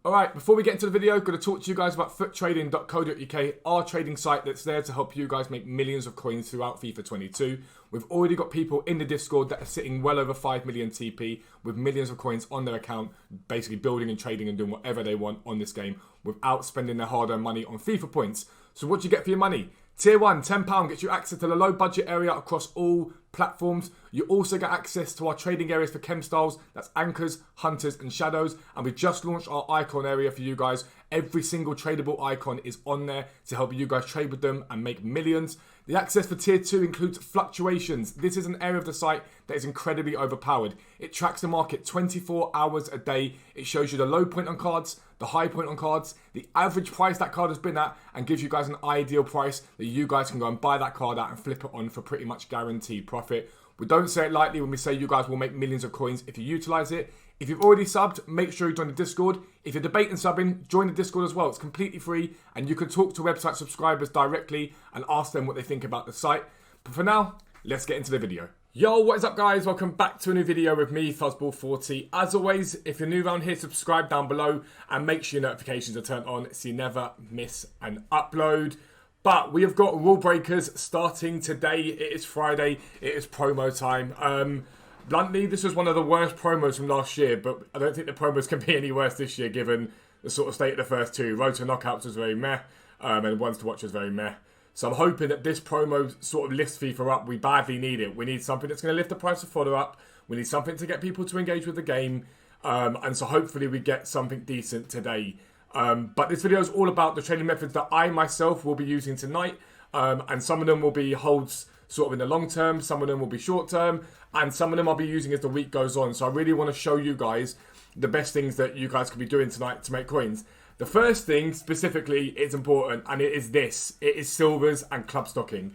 Alright, before we get into the video, I'm going to talk to you guys about foottrading.co.uk, our trading site that's there to help you guys make millions of coins throughout FIFA 22. We've already got people in the Discord that are sitting well over 5 million TP with millions of coins on their account, basically building and trading and doing whatever they want on this game without spending their hard-earned money on FIFA points. So what do you get for your money? Tier 1, £10 gets you access to the low budget area across all platforms. You also get access to our trading areas for chem styles, that's anchors, hunters and shadows. And we just launched our icon area for you guys. Every single tradable icon is on there to help you guys trade with them and make millions. The access for tier 2 includes fluctuations. This is an area of the site that is incredibly overpowered. It tracks the market 24 hours a day. It shows you the low point on cards, the high point on cards, the average price that card has been at, and gives you guys an ideal price that you guys can go and buy that card at and flip it on for pretty much guaranteed profit. We don't say it lightly when we say you guys will make millions of coins if you utilize it. If you've already subbed, make sure you join the Discord. If you're debating subbing, join the Discord as well. It's completely free and you can talk to website subscribers directly and ask them what they think about the site. But for now, let's get into the video. Yo, what is up guys? Welcome back to a new video with me, Fuzzball40. As always, if you're new around here, subscribe down below and make sure your notifications are turned on so you never miss an upload. But we have got Rulebreakers starting today. It is Friday. It is promo time. Bluntly, this was one of the worst promos from last year, but I don't think the promos can be any worse this year given the sort of state of the first two. Road to Knockouts was very meh, and Ones to Watch was very meh. So I'm hoping that this promo sort of lifts FIFA up. We badly need it. We need something that's going to lift the price of fodder up. We need something to get people to engage with the game. And so hopefully we get something decent today. But this video is all about the trading methods that I myself will be using tonight. And some of them will be holds sort of in the long term. Some of them will be short term. And some of them I'll be using as the week goes on. So I really want to show you guys the best things that you guys can be doing tonight to make coins. The first thing specifically is important, and it is this. It is silvers and club stocking.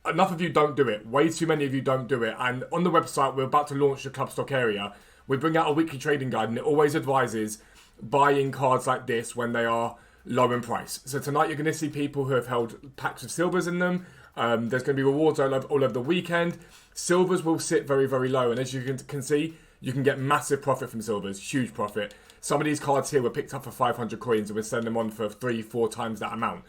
Enough of you don't do it. Way too many of you don't do it. And on the website, we're about to launch the club stock area. We bring out a weekly trading guide, and it always advises buying cards like this when they are low in price. So tonight you're going to see people who have held packs of silvers in them. There's going to be rewards all over the weekend. Silvers will sit very, very low. And as you can see, you can get massive profit from silvers. Huge profit. Some of these cards here were picked up for 500 coins and we're selling them on for 3-4 times that amount.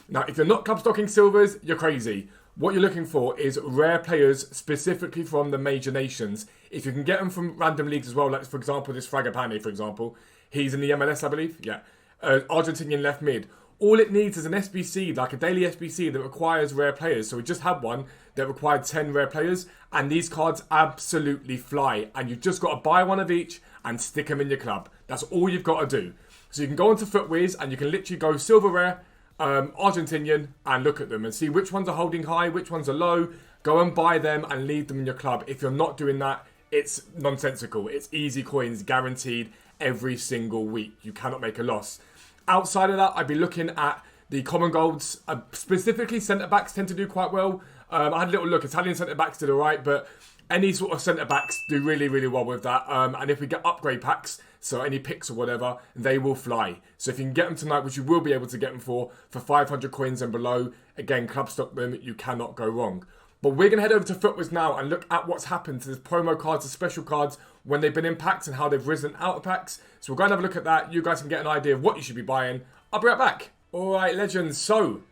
Now, if you're not club stocking silvers, you're crazy. What you're looking for is rare players specifically from the major nations. If you can get them from random leagues as well, like for example, this Fragapane, for example. He's in the MLS, I believe. Yeah. Argentinian left mid. All it needs is an SBC, like a daily SBC that requires rare players. So we just had one that required 10 rare players. And these cards absolutely fly. And you've just got to buy one of each and stick them in your club. That's all you've got to do. So you can go onto FootWiz and you can literally go silver rare, Argentinian, and look at them and see which ones are holding high, which ones are low. Go and buy them and leave them in your club. If you're not doing that, it's nonsensical. It's easy coins, guaranteed every single week. You cannot make a loss. Outside of that, I'd be looking at the common golds. Specifically, centre-backs tend to do quite well. I had a little look. Italian centre-backs did all right, but any sort of centre-backs do really, really well with that. And if we get upgrade packs, so any picks or whatever, they will fly. So if you can get them tonight, which you will be able to get them for 500 coins and below, again, club stock them, you cannot go wrong. But we're going to head over to FootWiz now and look at what's happened to the promo cards, the special cards, when they've been in packs and how they've risen out of packs. So we're going to have a look at that. You guys can get an idea of what you should be buying. I'll be right back. All right, legends. So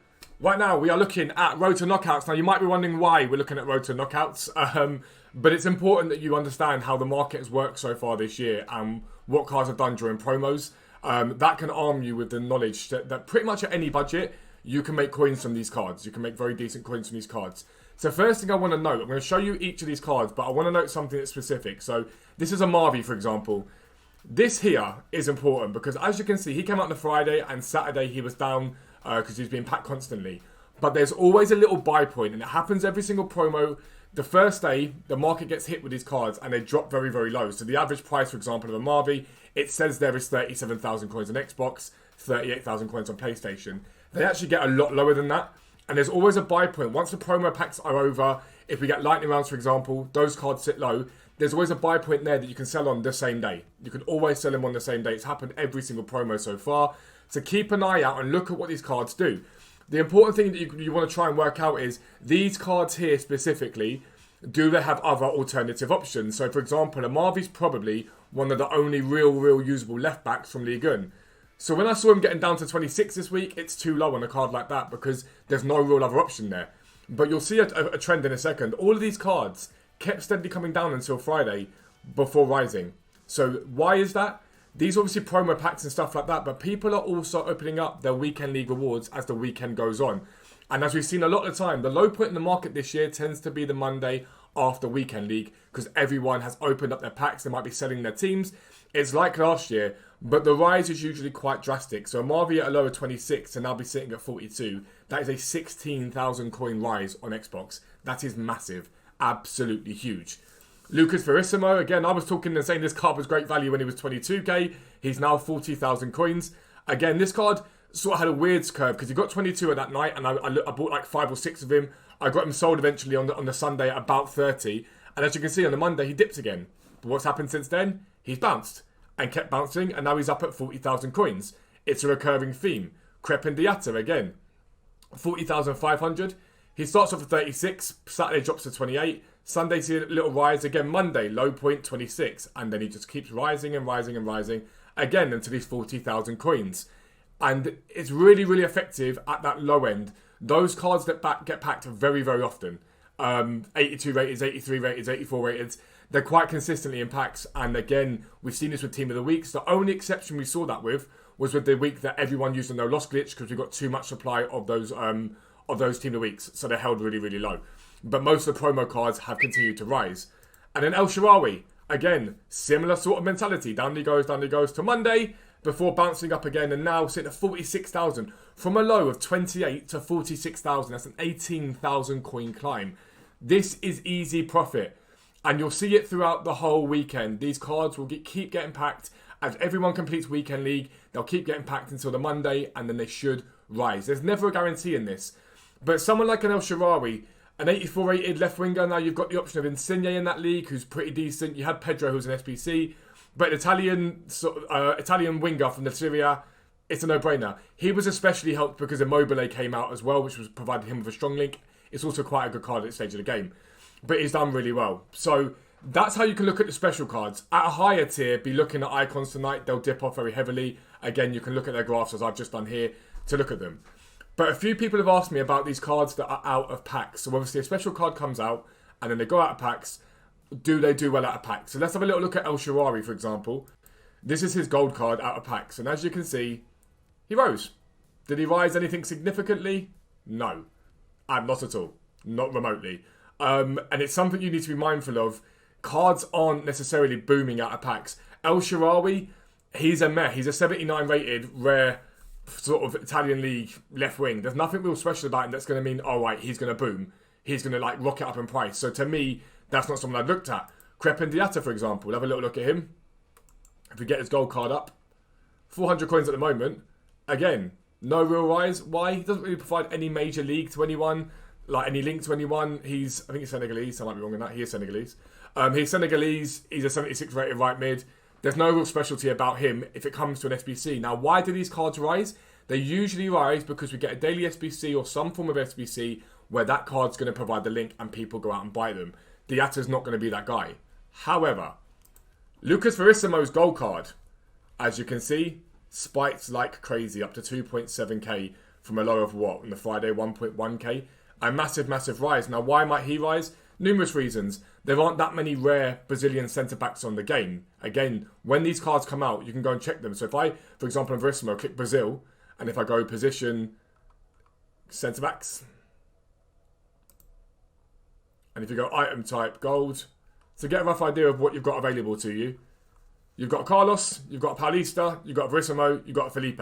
right now we are looking at Road to Knockouts. Now you might be wondering why we're looking at Road to Knockouts. But it's important that you understand how the market has worked so far this year and what cards have done during promos. That can arm you with the knowledge that pretty much at any budget, you can make coins from these cards. You can make very decent coins from these cards. So first thing I want to note, I'm going to show you each of these cards, but I want to note something that's specific. So this is a Marvi, for example. This here is important because as you can see, he came out on the Friday and Saturday he was down because he's being packed constantly. But there's always a little buy point and it happens every single promo. The first day, the market gets hit with these cards and they drop very, very low. So the average price, for example, of a Marvi, it says there is 37,000 coins on Xbox, 38,000 coins on PlayStation. They actually get a lot lower than that. And there's always a buy point. Once the promo packs are over, if we get lightning rounds, for example, those cards sit low. There's always a buy point there that you can sell on the same day. You can always sell them on the same day. It's happened every single promo so far. So keep an eye out and look at what these cards do. The important thing that you want to try and work out is these cards here specifically, do they have other alternative options? So for example, a Marvi's probably one of the only real usable left backs from Ligue 1. So when I saw him getting down to 26 this week, it's too low on a card like that because there's no real other option there. But you'll see a trend in a second. All of these cards kept steadily coming down until Friday before rising. So why is that? These are obviously promo packs and stuff like that, but people are also opening up their weekend league rewards as the weekend goes on. And as we've seen a lot of the time, the low point in the market this year tends to be the Monday after weekend league because everyone has opened up their packs. They might be selling their teams. It's like last year, but the rise is usually quite drastic. So Marvi at a low of 26 and now be sitting at 42. That is a 16,000 coin rise on Xbox. That is massive. Absolutely huge. Lucas Verissimo, again, I was talking and saying this card was great value when he was 22k. He's now 40,000 coins. Again, this card sort of had a weird curve because he got 22 at that night and I bought like 5 or 6 of him. I got him sold eventually on the Sunday at about 30. And as you can see on the Monday, he dipped again. But what's happened since then? He's bounced and kept bouncing and now he's up at 40,000 coins. It's a recurring theme. Crepin Diatta again, 40,500. He starts off at 36, Saturday drops to 28, Sunday see a little rise, again Monday low point 26, and then he just keeps rising and rising and rising again until he's 40,000 coins. And it's really, really effective at that low end. Those cards that get packed very, very often. 82 rated, 83 rated, 84 rated. They're quite consistently in packs. And again, we've seen this with Team of the Weeks. The only exception we saw that with was with the week that everyone used a no loss glitch because we got too much supply of those Team of the Weeks. So they're held really, really low. But most of the promo cards have continued to rise. And then El Shaarawy, again, similar sort of mentality. Down he goes to Monday before bouncing up again and now sitting at 46,000. From a low of 28 to 46,000. That's an 18,000 coin climb. This is easy profit. And you'll see it throughout the whole weekend. These cards will keep getting packed. As everyone completes Weekend League, they'll keep getting packed until the Monday and then they should rise. There's never a guarantee in this. But someone like an El Shaarawy, an 84 rated left winger, now you've got the option of Insigne in that league, who's pretty decent. You had Pedro, who's an SBC. But an Italian winger from the Serie A, it's a no-brainer. He was especially helped because Immobile came out as well, which was provided him with a strong link. It's also quite a good card at this stage of the game. But he's done really well. So that's how you can look at the special cards. At a higher tier, be looking at icons tonight. They'll dip off very heavily. Again, you can look at their graphs as I've just done here to look at them. But a few people have asked me about these cards that are out of packs. So obviously a special card comes out and then they go out of packs. Do they do well out of packs? So let's have a little look at El Shaarawy, for example. This is his gold card out of packs. And as you can see, he rose. Did he rise anything significantly? No. Not at all. Not remotely. And it's something you need to be mindful of. Cards aren't necessarily booming out of packs. El Shaarawy, he's a meh. He's a 79 rated rare sort of Italian league left wing. There's nothing real special about him that's going to mean, all right, he's going to boom. He's going to like rocket up in price. So to me, that's not someone I've looked at. Crepin Diatta, for example. We'll have a little look at him. If we get his gold card up. 400 coins at the moment. Again, no real rise. Why? He doesn't really provide any major league to anyone. Like any link to anyone. I think he's Senegalese. I might be wrong on that. He is Senegalese. He's Senegalese. He's a 76 rated right mid. There's no real specialty about him if it comes to an SBC. Now, why do these cards rise? They usually rise because we get a daily SBC or some form of SBC where that card's going to provide the link and people go out and buy them. Diatta's not going to be that guy. However, Lucas Verissimo's gold card, as you can see, spiked like crazy up to 2.7k from a low of what? On the Friday, 1.1k. A massive, massive rise. Now, why might he rise? Numerous reasons. There aren't that many rare Brazilian centre-backs on the game. Again, when these cards come out, you can go and check them. So if I, for example, on Verissimo, click Brazil, and if I go position centre-backs, and if you go item type gold, to get a rough idea of what you've got available to you, you've got Carlos, you've got Paulista, you've got Verissimo, you've got Felipe,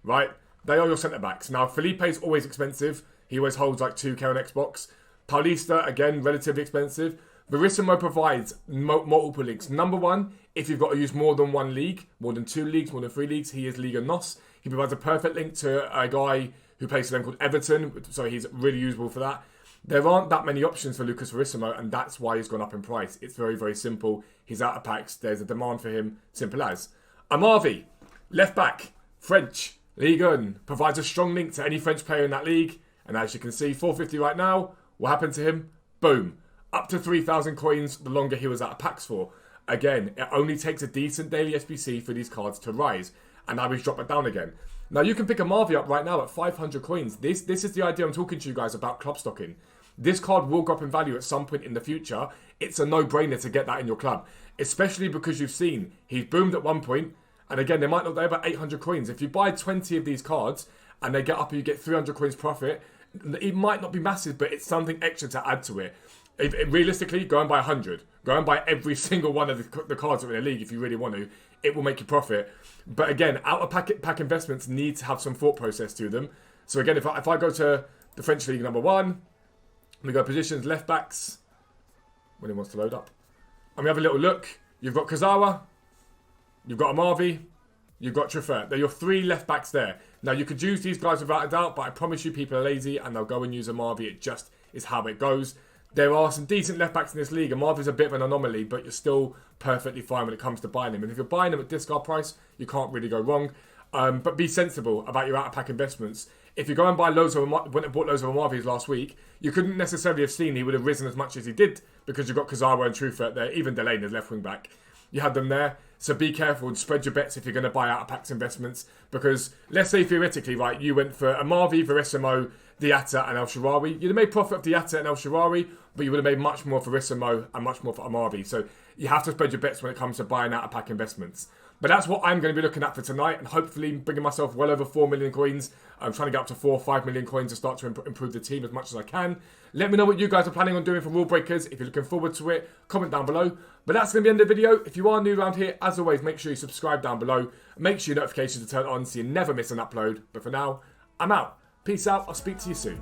right? They are your centre-backs. Now, Felipe's always expensive. He always holds like 2k on Xbox. Paulista, again, relatively expensive. Verissimo provides multiple links. Number one, if you've got to use more than one league, more than 2 leagues, more than 3 leagues, he is Liga NOS. He provides a perfect link to a guy who plays for them called Everton, so he's really usable for that. There aren't that many options for Lucas Verissimo, and that's why he's gone up in price. It's very, very simple. He's out of packs. There's a demand for him. Simple as. Amarvi, left back, French, Ligue 1, provides a strong link to any French player in that league. And as you can see, 450 right now. What happened to him? Boom. Up to 3,000 coins the longer he was out of packs for. Again, it only takes a decent daily SBC for these cards to rise. and now he's dropped it down again. Now you can pick a Marvi up right now at 500 coins. This is the idea I'm talking to you guys about club stocking. This card will go up in value at some point in the future. It's a no-brainer to get that in your club, especially because you've seen he's boomed at one point, and again, they might not be about 800 coins. If you buy 20 of these cards and they get up and you get 300 coins profit, it might not be massive, but it's something extra to add to it. Realistically, go and buy 100. Go and buy every single one of the cards that are in the league if you really want to. It will make you profit. But again, out-of-pack investments need to have some thought process to them. So again, if I go to the French League number 1, we go positions, left backs, when it wants to load up. And we have a little look. You've got Kazawa, you've got Amavi, you've got Truffert. They're your 3 left backs there. Now, you could use these guys without a doubt, but I promise you people are lazy and they'll go and use Amavi. It just is how it goes. There are some decent left backs in this league. Amavi's a bit of an anomaly, but you're still perfectly fine when it comes to buying them. And if you're buying them at discard price, you can't really go wrong. But be sensible about your out-of-pack investments. If you go and buy loads of when it bought loads of Amavi's last week, you couldn't necessarily have seen he would have risen as much as he did because you've got Kazawa and Truffert there, even Delaney's left wing back. You had them there. So be careful and spread your bets if you're going to buy out-of-packs investments. Because let's say theoretically, right, you went for Amavi, Verissimo, Diatta and El Shaarawy. You'd have made profit of Diatta and El Shaarawy, but you would have made much more for Verissimo and much more for Amavi. So you have to spread your bets when it comes to buying out-of-pack investments. But that's what I'm going to be looking at for tonight, and hopefully bringing myself well over 4 million coins. I'm trying to get up to 4 or 5 million coins to start to improve the team as much as I can. Let me know what you guys are planning on doing for Rulebreakers. If you're looking forward to it, comment down below. But that's going to be the end of the video. If you are new around here, as always, make sure you subscribe down below. Make sure your notifications are turned on so you never miss an upload. But for now, I'm out. Peace out. I'll speak to you soon.